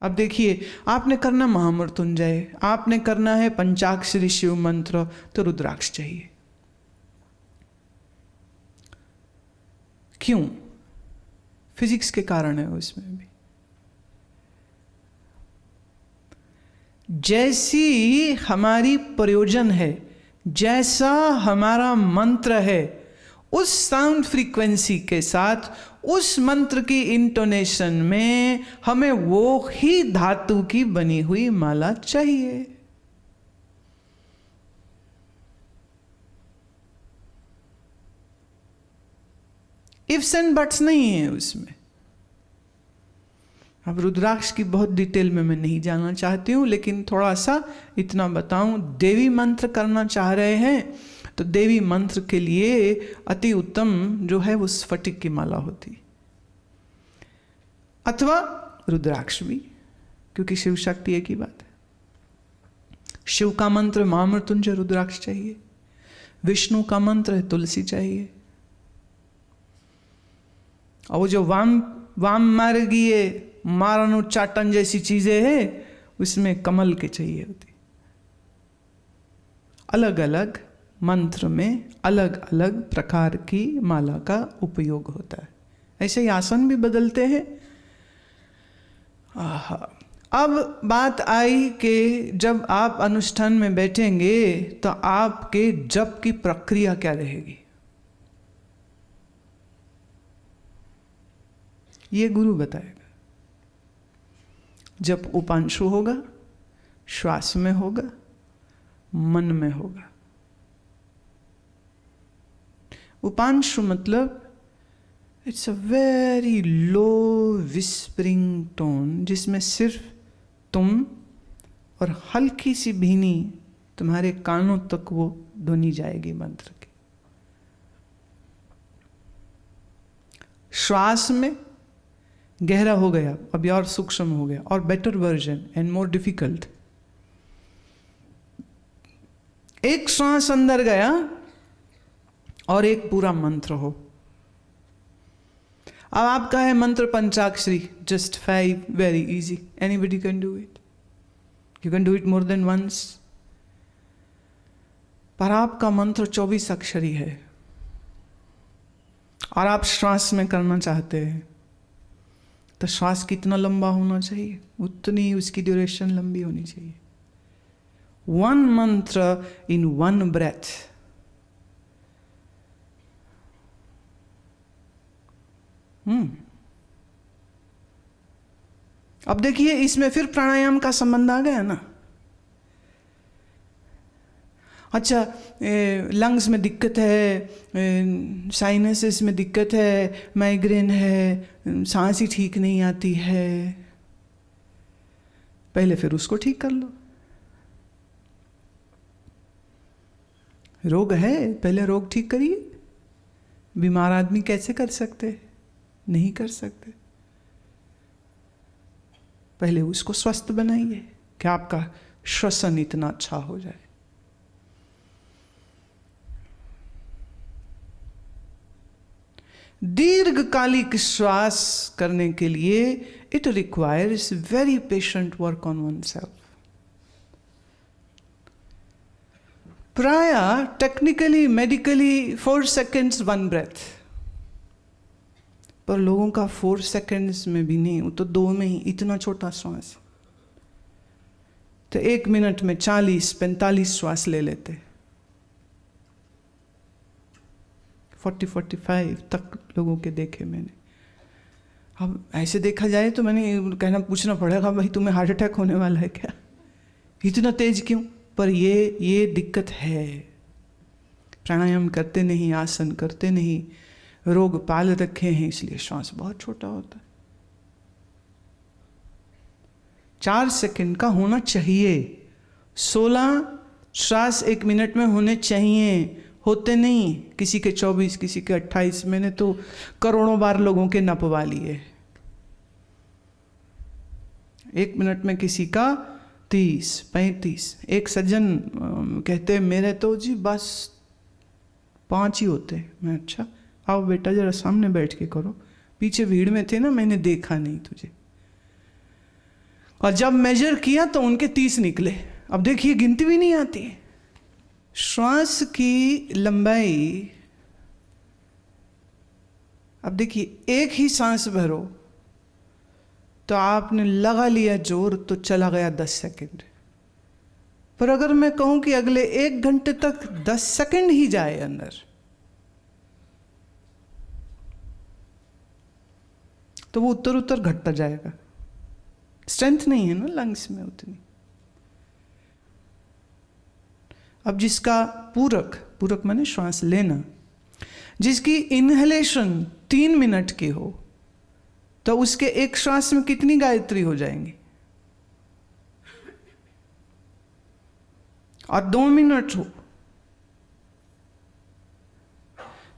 अब देखिए, आपने करना महामृत्युंजय, आपने करना है पंचाक्षरी शिव मंत्र, तो रुद्राक्ष चाहिए। क्यों? फिजिक्स के कारण है उसमें भी। जैसी हमारी प्रयोजन है, जैसा हमारा मंत्र है, उस साउंड फ्रीक्वेंसी के साथ उस मंत्र की इंटोनेशन में हमें वो ही धातु की बनी हुई माला चाहिए। इफ्स एंड बट्स नहीं है उसमें। अब रुद्राक्ष की बहुत डिटेल में मैं नहीं जाना चाहती हूं, लेकिन थोड़ा सा इतना बताऊं, देवी मंत्र करना चाह रहे हैं तो देवी मंत्र के लिए अति उत्तम जो है वो स्फटिक की माला होती, अथवा रुद्राक्ष भी, क्योंकि शिव शक्ति एक ही बात है। शिव का मंत्र महामृत्युंजय रुद्राक्ष चाहिए, विष्णु का मंत्र है तुलसी चाहिए, और वो जो वाम मार्गीय मारणोच्चाटन जैसी चीजें हैं उसमें कमल के चाहिए होती। अलग अलग मंत्र में अलग अलग प्रकार की माला का उपयोग होता है। ऐसे ही आसन भी बदलते हैं। अब बात आई कि जब आप अनुष्ठान में बैठेंगे तो आपके जप की प्रक्रिया क्या रहेगी, ये गुरु बताएगा। जब उपांशु होगा, श्वास में होगा, मन में होगा। उपांशु मतलब it's a very low whispering tone, जिसमें सिर्फ तुम और हल्की सी भीनी तुम्हारे कानों तक वो ध्वनि जाएगी मंत्र की। श्वास में गहरा हो गया, अभी और सूक्ष्म हो गया, और better version and more difficult. एक श्वास अंदर गया और एक पूरा मंत्र हो। अब आपका है मंत्र पंचाक्षरी, just 5, very easy, anybody can do it, you can do it more than once. पर आपका मंत्र 24 अक्षरी है और आप श्वास में करना चाहते हैं, तो श्वास कितना लंबा होना चाहिए, उतनी उसकी ड्यूरेशन लंबी होनी चाहिए। 1 मंत्र इन 1 ब्रेथ। अब देखिए, इसमें फिर प्राणायाम का संबंध आ गया ना। अच्छा, लंग्स में दिक्कत है, साइनसेस में दिक्कत है, माइग्रेन है, सांस ही ठीक नहीं आती है, पहले फिर उसको ठीक कर लो। रोग है, पहले रोग ठीक करिए। बीमार आदमी कैसे कर सकते? नहीं कर सकते। पहले उसको स्वस्थ बनाइए कि आपका श्वसन इतना अच्छा हो जाए। दीर्घकालिक श्वास करने के लिए it requires very patient work on one self. प्राय टेक्निकली मेडिकली 4 seconds 1 breath, पर लोगों का 4 seconds में भी नहीं, वो तो 2 में ही, इतना छोटा श्वास। तो 1 मिनट में 40-45 श्वास ले लेते, 40-45 तक लोगों के देखे मैंने। अब ऐसे देखा जाए तो मैंने कहना पूछना पड़ेगा, भाई तुम्हें हार्ट अटैक होने वाला है क्या, इतना तेज क्यों? पर ये दिक्कत है, प्राणायाम करते नहीं, आसन करते नहीं, रोग पाल रखे हैं, इसलिए श्वास बहुत छोटा होता है। 4 सेकंड का होना चाहिए। 16 श्वास 1 मिनट में होने चाहिए, होते नहीं। किसी के 24, किसी के 28। मैंने तो करोड़ों बार लोगों के नपवा लिए। 1 मिनट में किसी का 30-35। एक सज्जन कहते मेरे तो जी बस 5 ही होते। मैं अच्छा, आओ बेटा जरा सामने बैठ के करो, पीछे भीड़ में थे ना, मैंने देखा नहीं तुझे। और जब मेजर किया तो उनके 30 निकले। अब देखिए गिनती भी नहीं आती। श्वास की लंबाई, अब देखिए एक ही सांस भरो तो आपने लगा लिया जोर तो चला गया 10 सेकंड। पर अगर मैं कहूं कि अगले 1 घंटे तक 10 सेकंड ही जाए अंदर, तो वो उत्तर उत्तर घटता जाएगा। स्ट्रेंथ नहीं है ना लंग्स में उतनी। अब जिसका पूरक माने श्वास लेना, जिसकी इनहेलेशन 3 मिनट की हो, तो उसके एक श्वास में कितनी गायत्री हो जाएंगी? और 2 मिनट हो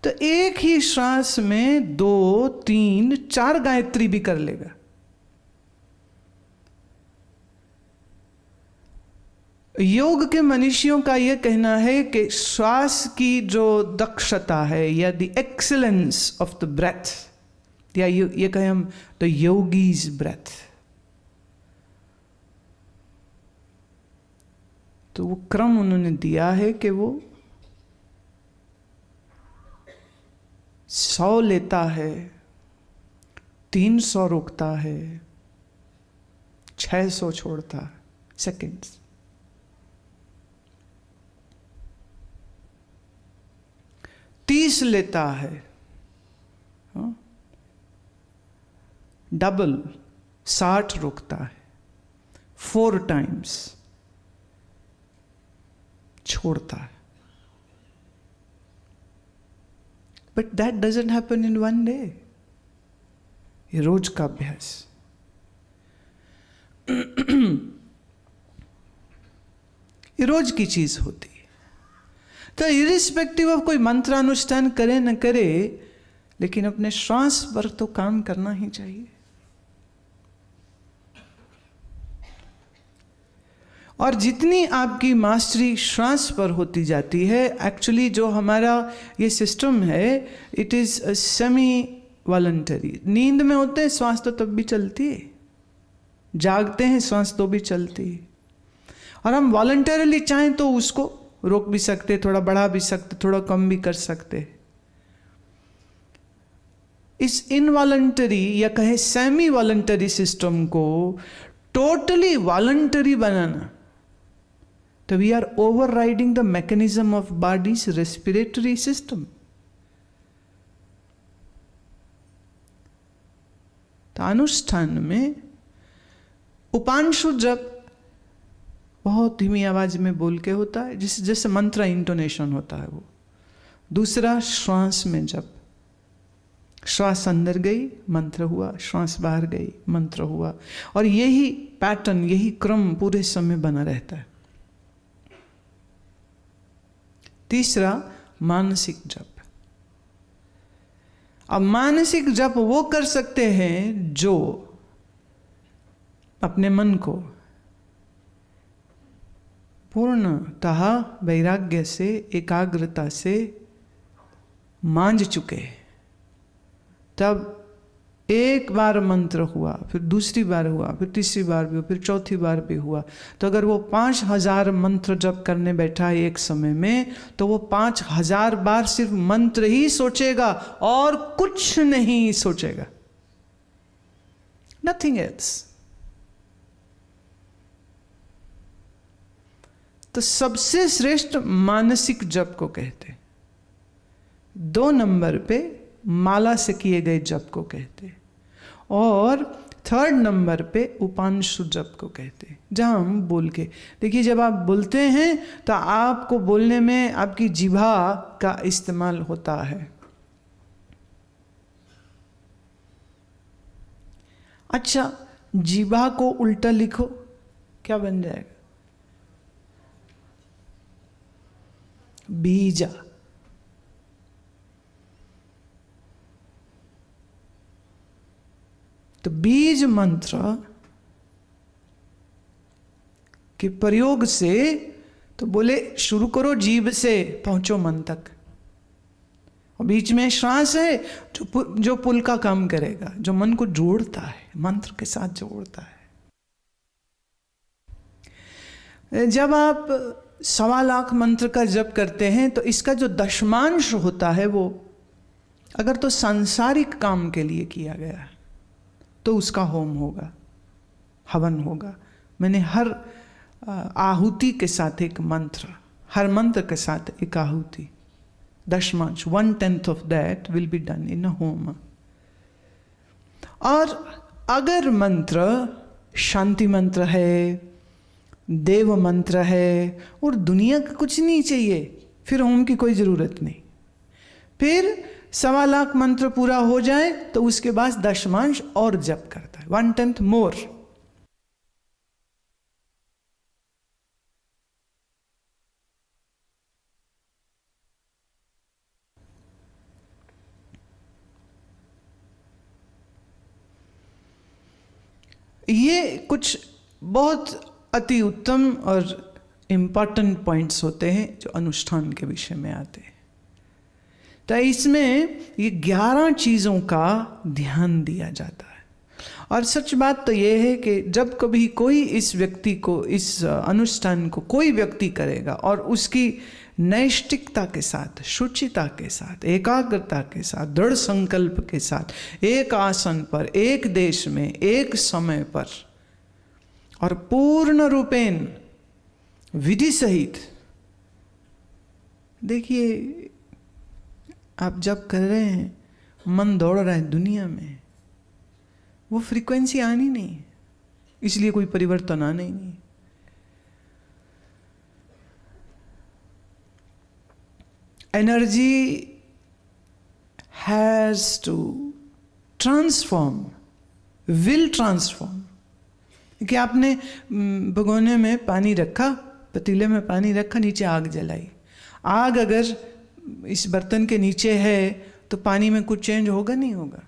तो एक ही श्वास में 2, 3, 4 गायत्री भी कर लेगा। योग के मनीषियों का यह कहना है कि श्वास की जो दक्षता है या the excellence of the breath, या ये कहें हम द योगीज ब्रेथ, तो वो क्रम उन्होंने दिया है कि वो 100 लेता है, 300 रोकता है, 600 छोड़ता है सेकेंड्स। तीस लेता है, डबल 60 रोकता है, 4 टाइम्स छोड़ता है। But that doesn't happen in 1 day. ये रोज का अभ्यास। ये रोज की चीज होती है। तो इरिस्पेक्टिव ऑफ कोई मंत्र अनुष्ठान करे न करे, लेकिन अपने श्वास पर तो काम करना ही चाहिए। और जितनी आपकी मास्टरी श्वास पर होती जाती है, एक्चुअली जो हमारा ये सिस्टम है, इट इज सेमी वॉलंटरी। नींद में होते हैं श्वास तो तब भी चलती है, जागते हैं श्वास तो भी चलती है, और हम वॉलंटरीली चाहें तो उसको रोक भी सकते, थोड़ा बढ़ा भी सकते, थोड़ा कम भी कर सकते। इस इनवॉलंटरी या कहे सेमी वॉलंटरी सिस्टम को टोटली वॉलंटरी बनाना, तो we are overriding the mechanism of body's respiratory system. तो अनुष्ठान में उपांशु जप बहुत धीमी आवाज में बोल के होता है, जैसे मंत्र इंटोनेशन होता है वो। दूसरा श्वास में जप, श्वास अंदर गई मंत्र हुआ, श्वास बाहर गई मंत्र हुआ, और यही पैटर्न, यही क्रम पूरे समय बना रहता है। तीसरा मानसिक जप। अब मानसिक जप वो कर सकते हैं जो अपने मन को पूर्णतः वैराग्य से, एकाग्रता से मांझ चुके। तब एक बार मंत्र हुआ, फिर दूसरी बार हुआ, फिर तीसरी बार भी हुआ, फिर चौथी बार भी हुआ, तो अगर वो 5000 मंत्र जप करने बैठा है एक समय में, तो वो 5000 बार सिर्फ मंत्र ही सोचेगा और कुछ नहीं सोचेगा, नथिंग एल्स। तो सबसे श्रेष्ठ मानसिक जप को कहते। 2 नंबर पे माला से किए गए जप को कहते, और 3rd नंबर पे उपांशु जप को कहते, जहां हम बोल के, देखिए जब आप बोलते हैं तो आपको बोलने में आपकी जिह्वा का इस्तेमाल होता है। अच्छा, जिह्वा को उल्टा लिखो, क्या बन जाएगा? बीजा। तो बीज मंत्र के प्रयोग से, तो बोले शुरू करो जीभ से, पहुंचो मन तक, और बीच में श्वास है जो पुल का काम करेगा, जो मन को जोड़ता है, मंत्र के साथ जोड़ता है। जब आप 1.25 लाख मंत्र का जप करते हैं तो इसका जो दशमांश होता है वो अगर तो सांसारिक काम के लिए किया गया है तो उसका होम होगा, हवन होगा। मैंने हर आहुति के साथ एक मंत्र, हर मंत्र के साथ एक आहुति, दशमांश 1/10 of that will be done in a home. और अगर मंत्र शांति मंत्र है, देव मंत्र है और दुनिया का कुछ नहीं चाहिए, फिर होम की कोई ज़रूरत नहीं। फिर 1.25 लाख मंत्र पूरा हो जाए तो उसके बाद दशमांश और जप करता है, 1/10 मोर। ये कुछ बहुत अति उत्तम और इम्पॉर्टेंट पॉइंट्स होते हैं जो अनुष्ठान के विषय में आते हैं। तो इसमें ये 11 चीज़ों का ध्यान दिया जाता है। और सच बात तो ये है कि जब कभी कोई इस व्यक्ति को, इस अनुष्ठान को कोई व्यक्ति करेगा और उसकी नैष्टिकता के साथ, शुचिता के साथ, एकाग्रता के साथ, दृढ़ संकल्प के साथ, एक आसन पर, एक देश में, एक समय पर और पूर्ण रूपेण विधि सहित, देखिए आप जब कर रहे हैं, मन दौड़ रहा है दुनिया में, वो फ्रीक्वेंसी आनी नहीं, इसलिए कोई परिवर्तन आना ही नहीं। Energy has to transform, will transform. कि आपने भगोने में पानी रखा, पतीले में पानी रखा, नीचे आग जलाई। आग अगर इस बर्तन के नीचे है तो पानी में कुछ चेंज होगा नहीं होगा?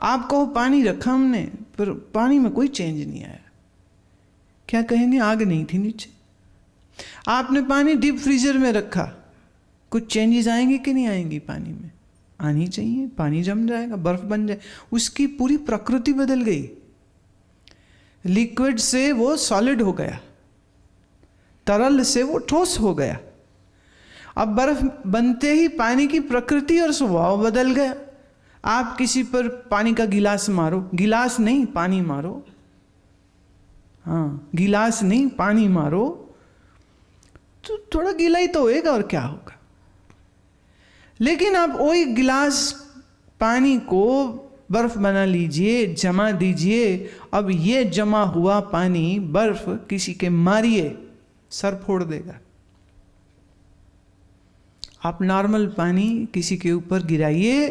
आप कहो पानी रखा हमने पर पानी में कोई चेंज नहीं आया, क्या कहेंगे? आग नहीं थी नीचे। आपने पानी डीप फ्रीजर में रखा, कुछ चेंजेस आएंगे कि नहीं आएंगी? पानी में आनी चाहिए, पानी जम जाएगा, बर्फ बन जाए, उसकी पूरी प्रकृति बदल गई। लिक्विड से वो सॉलिड हो गया, तरल से वो ठोस हो गया। अब बर्फ बनते ही पानी की प्रकृति और स्वभाव बदल गया। आप किसी पर पानी का गिलास मारो, गिलास नहीं पानी मारो, हाँ गिलास नहीं पानी मारो, तो थोड़ा गीला ही तो होएगा और क्या होगा। लेकिन आप वही गिलास पानी को बर्फ बना लीजिए, जमा दीजिए। अब ये जमा हुआ पानी, बर्फ किसी के मारिए सर फोड़ देगा। आप नॉर्मल पानी किसी के ऊपर गिराइए,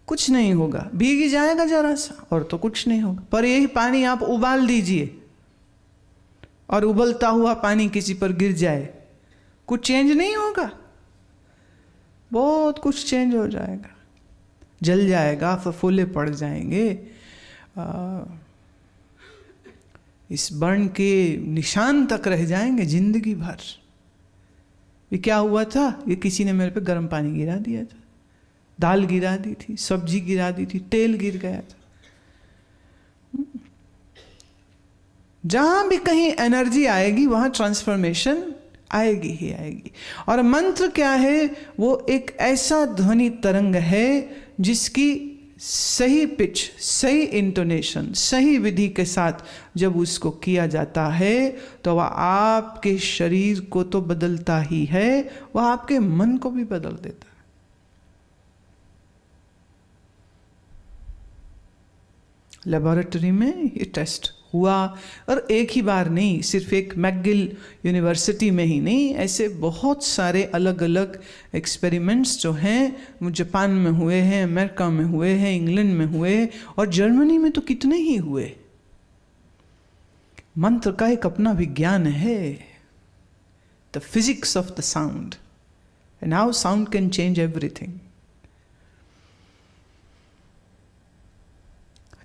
कुछ नहीं होगा, भीग जाएगा जरा सा और तो कुछ नहीं होगा। पर यही पानी आप उबाल दीजिए और उबलता हुआ पानी किसी पर गिर जाए, कुछ चेंज नहीं होगा? बहुत कुछ चेंज हो जाएगा, जल जाएगा, फफोले पड़ जाएंगे, इस बर्न के निशान तक रह जाएंगे जिंदगी भर। ये क्या हुआ था? ये किसी ने मेरे पे गर्म पानी गिरा दिया था, दाल गिरा दी थी, सब्जी गिरा दी थी, तेल गिर गया था। जहां भी कहीं एनर्जी आएगी वहां ट्रांसफॉर्मेशन आएगी ही आएगी। और मंत्र क्या है? वो एक ऐसा ध्वनि तरंग है जिसकी सही पिच, सही इंटोनेशन, सही विधि के साथ जब उसको किया जाता है तो वह आपके शरीर को तो बदलता ही है, वह आपके मन को भी बदल देता है। लेबोरेटरी में ये टेस्ट हुआ, और एक ही बार नहीं, सिर्फ एक मैकगिल यूनिवर्सिटी में ही नहीं, ऐसे बहुत सारे अलग अलग एक्सपेरिमेंट्स जो हैं वो जापान में हुए हैं, अमेरिका में हुए हैं, इंग्लैंड में हुए, और जर्मनी में तो कितने ही हुए। मंत्र का एक अपना विज्ञान है, the physics of the sound, and how sound can change everything.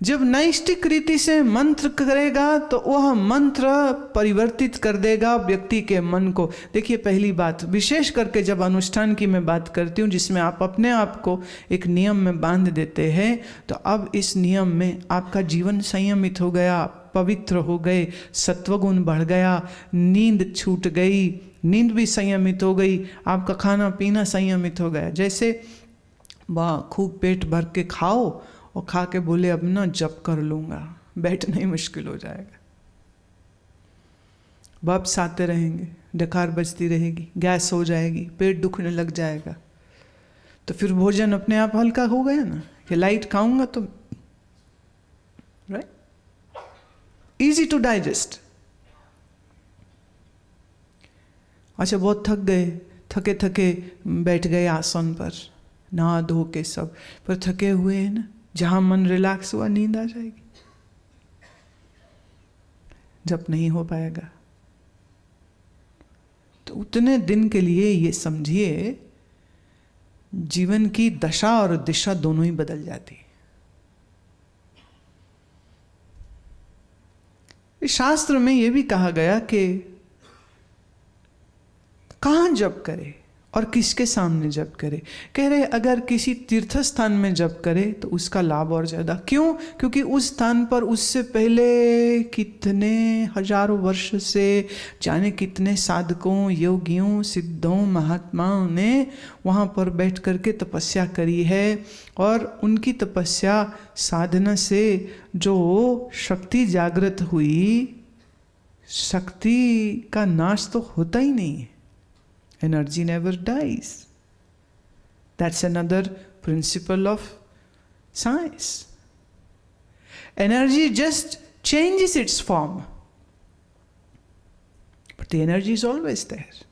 जब नैष्टिक रीति से मंत्र करेगा तो वह मंत्र परिवर्तित कर देगा व्यक्ति के मन को। देखिए पहली बात, विशेष करके जब अनुष्ठान की मैं बात करती हूँ जिसमें आप अपने आप को एक नियम में बांध देते हैं, तो अब इस नियम में आपका जीवन संयमित हो गया, पवित्र हो गए, सत्वगुण बढ़ गया, नींद छूट गई, नींद भी संयमित हो गई, आपका खाना पीना संयमित हो गया। जैसे वाह खूब पेट भर के खाओ और खा के बोले अब ना जप कर लूँगा, बैठना ही मुश्किल हो जाएगा, बब्स आते रहेंगे, डकार बजती रहेगी, गैस हो जाएगी, पेट दुखने लग जाएगा, तो फिर भोजन अपने आप हल्का हो गया ना, ये लाइट खाऊंगा तो राइट, इजी टू डाइजेस्ट। अच्छा बहुत थक गए, थके थके बैठ गए आसन पर, नहा धो के सब, पर थके हुए हैं ना, जहां मन रिलैक्स हुआ नींद आ जाएगी, जब नहीं हो पाएगा। तो उतने दिन के लिए ये समझिए जीवन की दशा और दिशा दोनों ही बदल जाती है। शास्त्र में यह भी कहा गया कि कहाँ जप करे और किसके सामने जप करे। कह रहे अगर किसी तीर्थ स्थान में जप करे तो उसका लाभ और ज़्यादा। क्यों? क्योंकि उस स्थान पर उससे पहले कितने हजारों वर्ष से जाने कितने साधकों, योगियों, सिद्धों, महात्माओं ने वहाँ पर बैठ करके तपस्या करी है, और उनकी तपस्या साधना से जो शक्ति जागृत हुई, शक्ति का नाश तो होता ही नहीं है। Energy never dies. That's another principle of science. Energy just changes its form, but the energy is always there.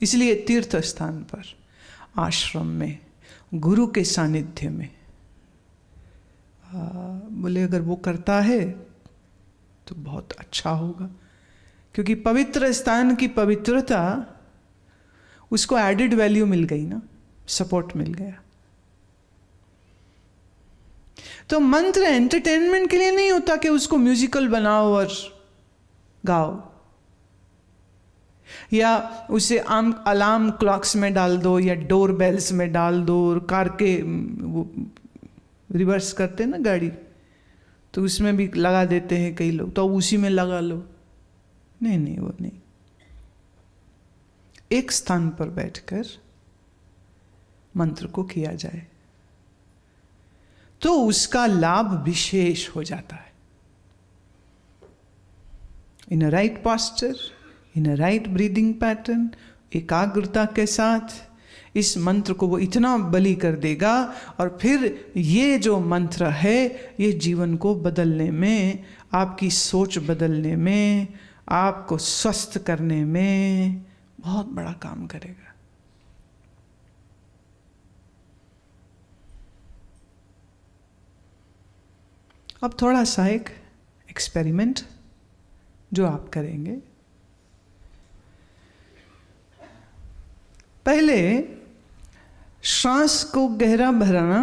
इसलिए तीर्थ स्थान पर, आश्रम में, गुरु के सानिध्य में बोले अगर वो करता है तो बहुत अच्छा होगा, क्योंकि पवित्र स्थान की पवित्रता उसको एडिड वैल्यू मिल गई ना, सपोर्ट मिल गया। तो मंत्र एंटरटेनमेंट के लिए नहीं होता कि उसको म्यूजिकल बनाओ और गाओ, या उसे अलार्म क्लॉक्स में डाल दो या डोर बेल्स में डाल दो, और कार के वो रिवर्स करते हैं ना गाड़ी, तो उसमें भी लगा देते हैं कई लोग, तो उसी में लगा लो। नहीं नहीं, वो नहीं। एक स्थान पर बैठकर मंत्र को किया जाए तो उसका लाभ विशेष हो जाता है। In a right posture, in a right breathing pattern, एकाग्रता के साथ इस मंत्र को वो इतना बलि कर देगा, और फिर ये जो मंत्र है ये जीवन को बदलने में, आपकी सोच बदलने में, आपको स्वस्थ करने में बहुत बड़ा काम करेगा। अब थोड़ा सा एक एक्सपेरिमेंट जो आप करेंगे। पहले सांस को गहरा भरना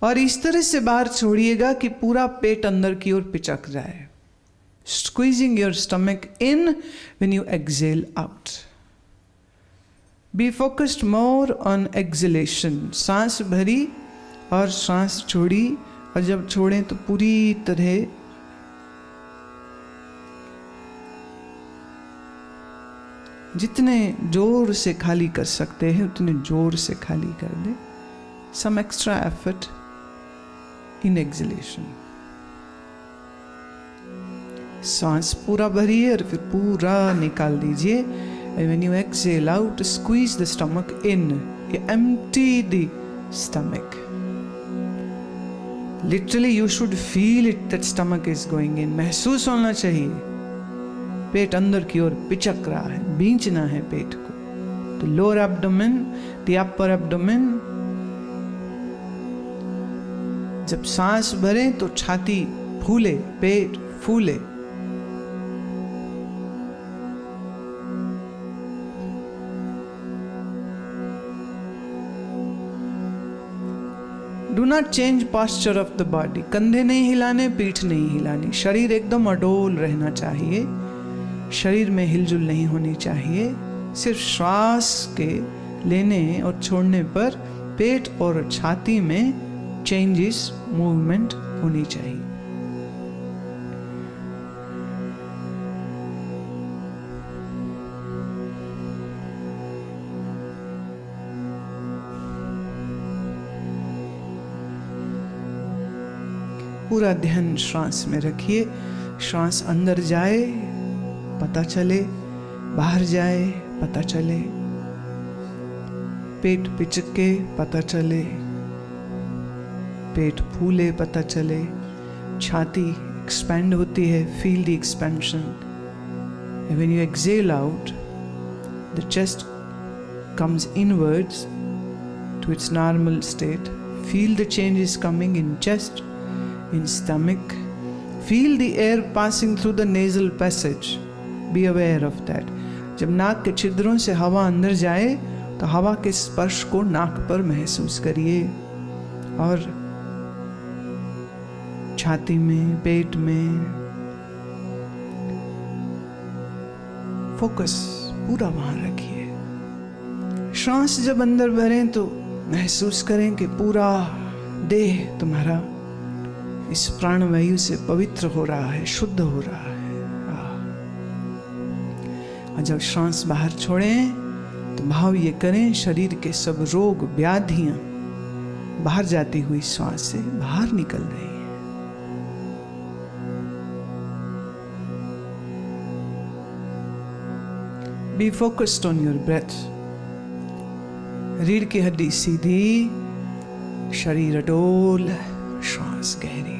और इस तरह से बाहर छोड़िएगा कि पूरा पेट अंदर की ओर पिचक जाए। Squeezing your stomach in when you exhale out. Be focused more on exhalation. सांस भरी और सांस छोड़ी, और जब छोड़ें तो पूरी तरह जितने जोर से खाली कर सकते हैं उतने जोर से खाली कर दें। Some extra effort in exhalation. सांस पूरा भरिए और फिर पूरा निकाल दीजिए। And when you exhale out, squeeze the stomach in. You empty the stomach. Literally, you should feel it that stomach is going in. महसूस होना चाहिए पेट अंदर की ओर पिचक रहा है, भींचना है पेट को। तो lower abdomen, the upper abdomen. जब सांस भरे तो छाती फूले, पेट फूले। Do not change posture of the body. कंधे नहीं हिलाने, पीठ नहीं हिलानी, शरीर एकदम अडोल रहना चाहिए, शरीर में हिलजुल नहीं होनी चाहिए। सिर्फ श्वास के लेने और छोड़ने पर पेट और छाती में चेंजेस, मूवमेंट होनी चाहिए। पूरा ध्यान श्वास में रखिए। श्वास अंदर जाए पता चले, बाहर जाए पता चले, पेट पिचके पता चले, पेट फूले पता चले, छाती एक्सपैंड होती है, feel the expansion. When you exhale out, the chest comes inwards to its normal state. Feel the changes coming in chest, in stomach. Feel the air passing through the nasal passage. Be aware of that. जब नाक के छिद्रों से हवा अंदर जाए तो हवा के स्पर्श को नाक पर महसूस करिए, और छाती में, पेट में फोकस पूरा वहां रखिए। श्वास जब अंदर भरें तो महसूस करें कि पूरा देह तुम्हारा इस प्राणवायु से पवित्र हो रहा है, शुद्ध हो रहा है। और जब श्वास बाहर छोड़ें तो भाव ये करें शरीर के सब रोग व्याधियां बाहर जाती हुई श्वास से बाहर निकल रही हैं। Be focused on your breath. रीढ़ की हड्डी सीधी, शरीर अडोल, श्वास गहरी।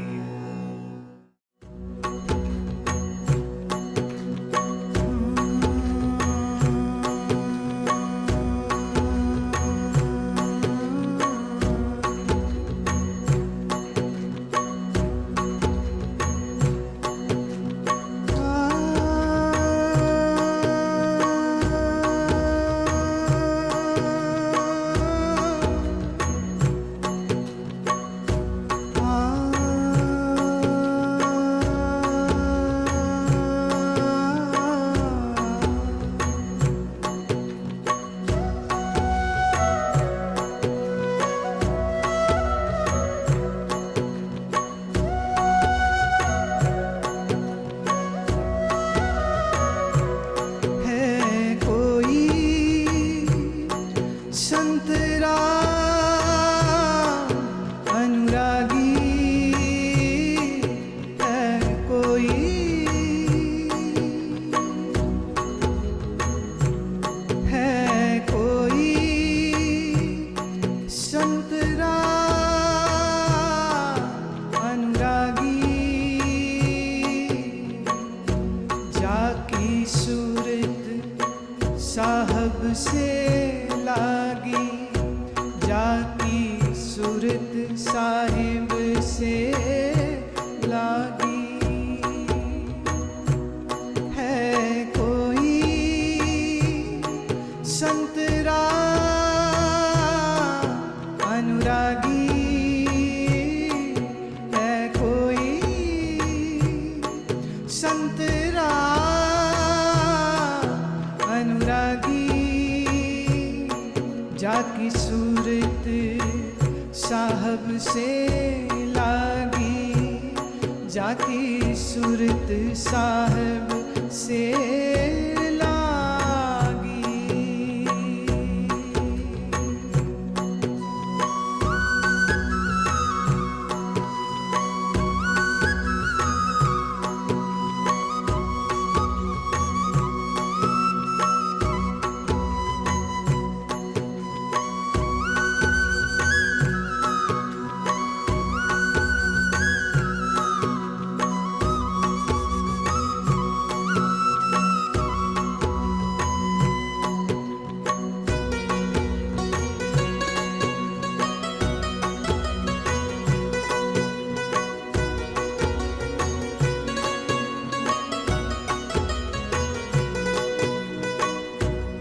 जाकी सूरत साहब से लागी, जाकी सूरत साहब से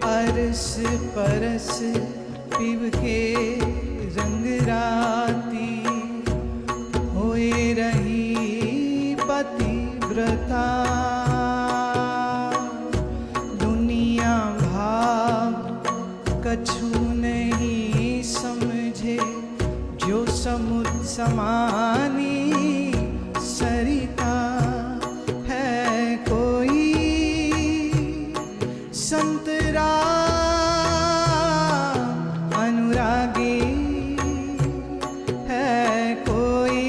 अरस परस पिब के रंग राती, होए रही पतिव्रता। दुनिया भाव कछु नहीं समझे, जो समुद्र समानी सरिता। है कोई संतरा अनुरागी, है कोई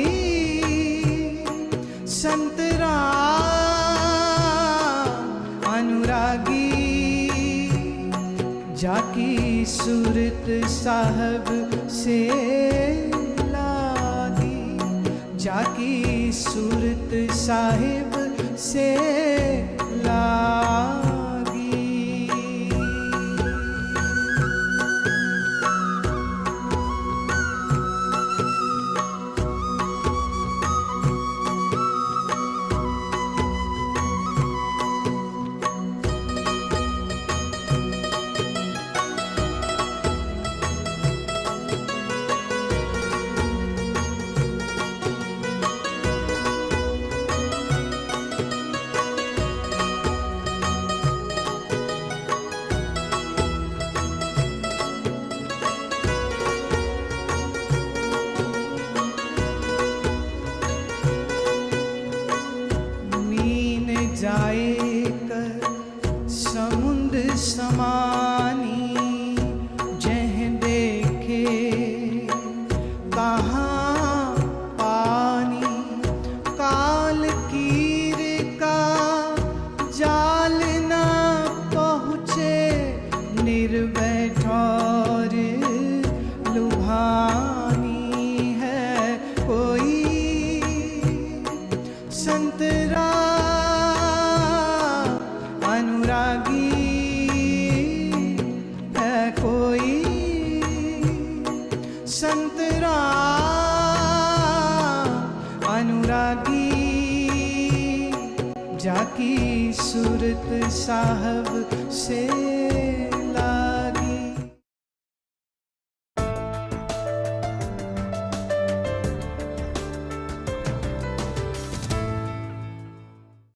संतरा अनुरागी जाकी सूरत साहब से लागी, जाकी सूरत साहिब से लागी। जाए कर समुद्र समानी, जह देखे कहाँ पानी, काल कीर का जाल न पहुँचे, निर्भय ठौर लुभानी है कोई संतरा अनुरागी है कोई संतरा अनुरागी जाकी सूरत साहब से